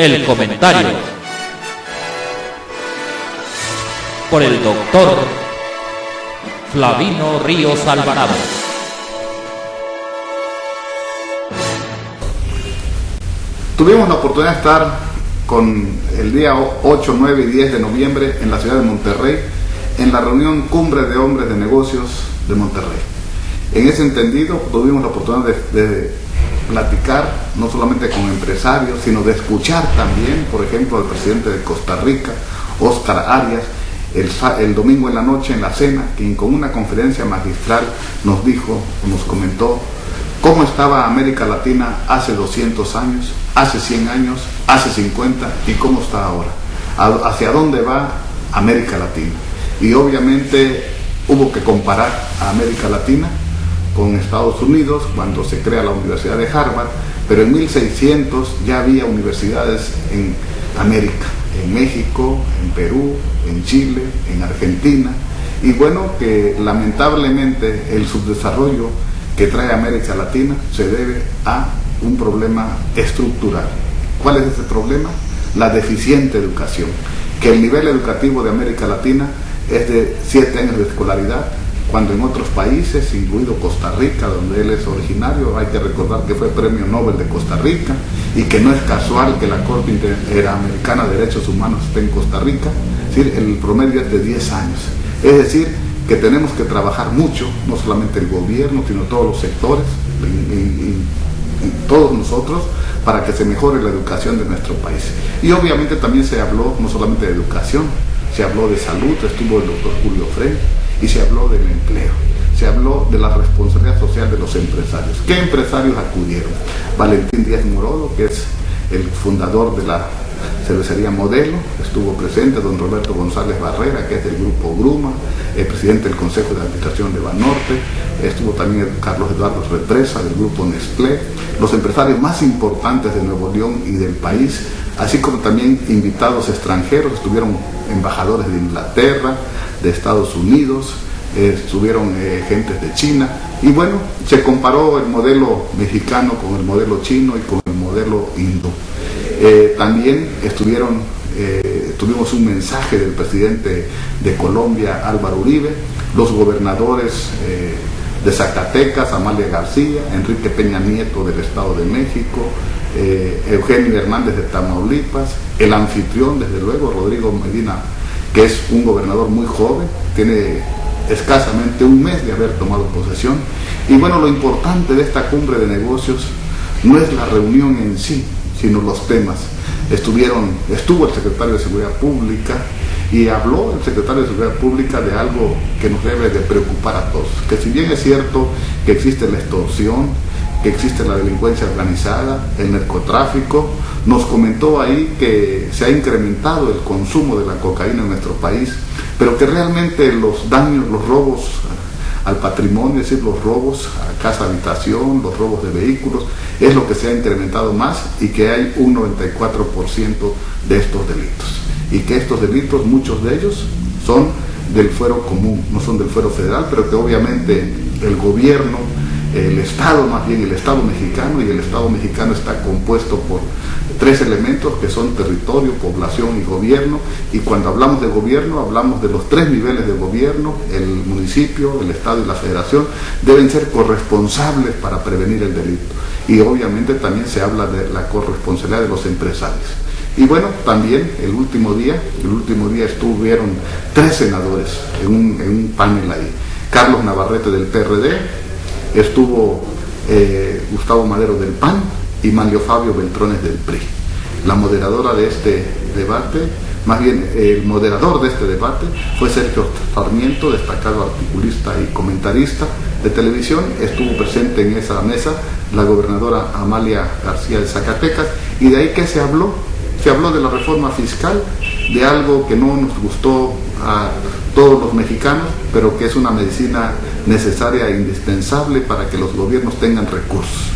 El comentario por el doctor Flavino Ríos Alvarado. Tuvimos la oportunidad de estar con el día 8, 9 y 10 de noviembre en la ciudad de Monterrey, en la reunión Cumbre de Hombres de Negocios de Monterrey. En ese entendido tuvimos la oportunidad de platicar no solamente con empresarios, sino de escuchar también, por ejemplo, al presidente de Costa Rica, Óscar Arias, el domingo en la noche en la cena, quien con una conferencia magistral nos dijo, nos comentó cómo estaba América Latina hace 200 años, hace 100 años, hace 50 y cómo está ahora, hacia dónde va América Latina. Y obviamente hubo que comparar a América Latina con Estados Unidos cuando se crea la Universidad de Harvard, pero en 1600 ya había universidades en América, en México, en Perú, en Chile, en Argentina, y bueno, que lamentablemente el subdesarrollo que trae América Latina se debe a un problema estructural. ¿Cuál es ese problema? La deficiente educación, que el nivel educativo de América Latina es de 7 años de escolaridad, cuando en otros países, incluido Costa Rica, donde él es originario, hay que recordar que fue Premio Nobel de Costa Rica y que no es casual que la Corte Interamericana de Derechos Humanos esté en Costa Rica, es decir, el promedio es de 10 años. Es decir, que tenemos que trabajar mucho, no solamente el gobierno, sino todos los sectores, y todos nosotros, para que se mejore la educación de nuestro país. Y obviamente también se habló no solamente de educación, se habló de salud, estuvo el doctor Julio Frey, y se habló del empleo, se habló de la responsabilidad social de los empresarios. ¿Qué empresarios acudieron? Valentín Díaz Morodo, que es el fundador de la cervecería Modelo, estuvo presente don Roberto González Barrera, que es del grupo Gruma, el presidente del Consejo de Administración de Banorte, estuvo también Carlos Eduardo Represa del grupo Nestlé, los empresarios más importantes de Nuevo León y del país, así como también invitados extranjeros, estuvieron embajadores de Inglaterra, de Estados Unidos, estuvieron gentes de China, y bueno, se comparó el modelo mexicano con el modelo chino y con el modelo hindú. También tuvimos un mensaje del presidente de Colombia, Álvaro Uribe, los gobernadores de Zacatecas, Amalia García, Enrique Peña Nieto del Estado de México, Eugenio Hernández de Tamaulipas, el anfitrión, desde luego, Rodrigo Medina, que es un gobernador muy joven, tiene escasamente un mes de haber tomado posesión. Y bueno, lo importante de esta cumbre de negocios no es la reunión en sí, sino los temas. Estuvo el secretario de Seguridad Pública y habló el secretario de Seguridad Pública de algo que nos debe de preocupar a todos, que si bien es cierto que existe la extorsión, que existe la delincuencia organizada, el narcotráfico, nos comentó ahí que se ha incrementado el consumo de la cocaína en nuestro país, pero que realmente los daños, los robos al patrimonio, es decir, los robos a casa habitación, los robos de vehículos, es lo que se ha incrementado más, y que hay un 94% de estos delitos. Y que estos delitos, muchos de ellos, son del fuero común, no son del fuero federal, pero que obviamente el gobierno, el Estado más bien, el Estado mexicano, y el Estado mexicano está compuesto por 3 elementos que son territorio, población y gobierno, y cuando hablamos de gobierno hablamos de los 3 niveles de gobierno, el municipio, el Estado y la Federación deben ser corresponsables para prevenir el delito, y obviamente también se habla de la corresponsabilidad de los empresarios. Y bueno, también el último día estuvieron 3 senadores en un panel ahí, Carlos Navarrete del PRD, estuvo Gustavo Madero del PAN y Manlio Fabio Beltrones del PRI. La moderadora de este debate, más bien el moderador de este debate, fue Sergio Sarmiento, destacado articulista y comentarista de televisión. Estuvo presente en esa mesa la gobernadora Amalia García de Zacatecas, y de ahí que se habló de la reforma fiscal, de algo que no nos gustó a todos los mexicanos, pero que es una medicina necesaria e indispensable para que los gobiernos tengan recursos.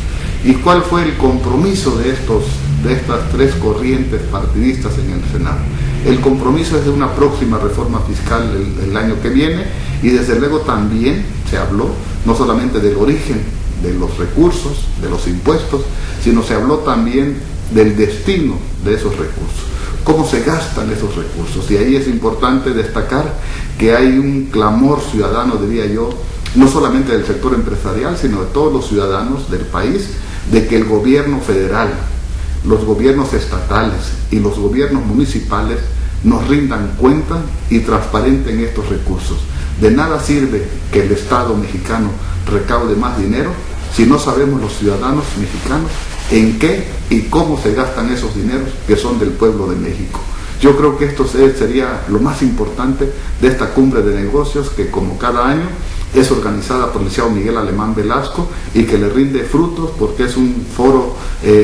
¿Y cuál fue el compromiso de estas 3 corrientes partidistas en el Senado? El compromiso es de una próxima reforma fiscal el año que viene, y desde luego también se habló no solamente del origen de los recursos, de los impuestos, sino se habló también del destino de esos recursos, cómo se gastan esos recursos. Y ahí es importante destacar que hay un clamor ciudadano, diría yo, no solamente del sector empresarial, sino de todos los ciudadanos del país, de que el gobierno federal, los gobiernos estatales y los gobiernos municipales nos rindan cuenta y transparenten estos recursos. De nada sirve que el Estado mexicano recaude más dinero si no sabemos los ciudadanos mexicanos en qué y cómo se gastan esos dineros que son del pueblo de México. Yo creo que esto sería lo más importante de esta cumbre de negocios, que como cada año es organizada por el licenciado Miguel Alemán Velasco y que le rinde frutos, porque es un foro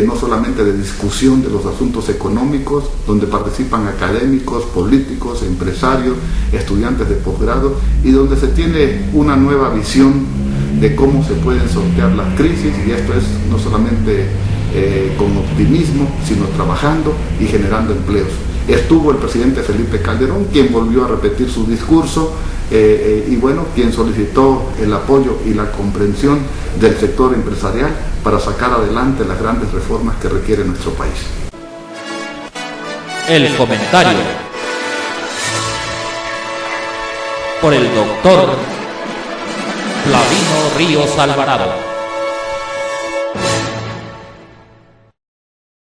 no solamente de discusión de los asuntos económicos, donde participan académicos, políticos, empresarios, estudiantes de posgrado, y donde se tiene una nueva visión de cómo se pueden sortear las crisis, y esto es no solamente con optimismo, sino trabajando y generando empleos. Estuvo el presidente Felipe Calderón, quien volvió a repetir su discurso, y bueno, quien solicitó el apoyo y la comprensión del sector empresarial para sacar adelante las grandes reformas que requiere nuestro país. El comentario por el doctor Flavino Ríos Alvarado.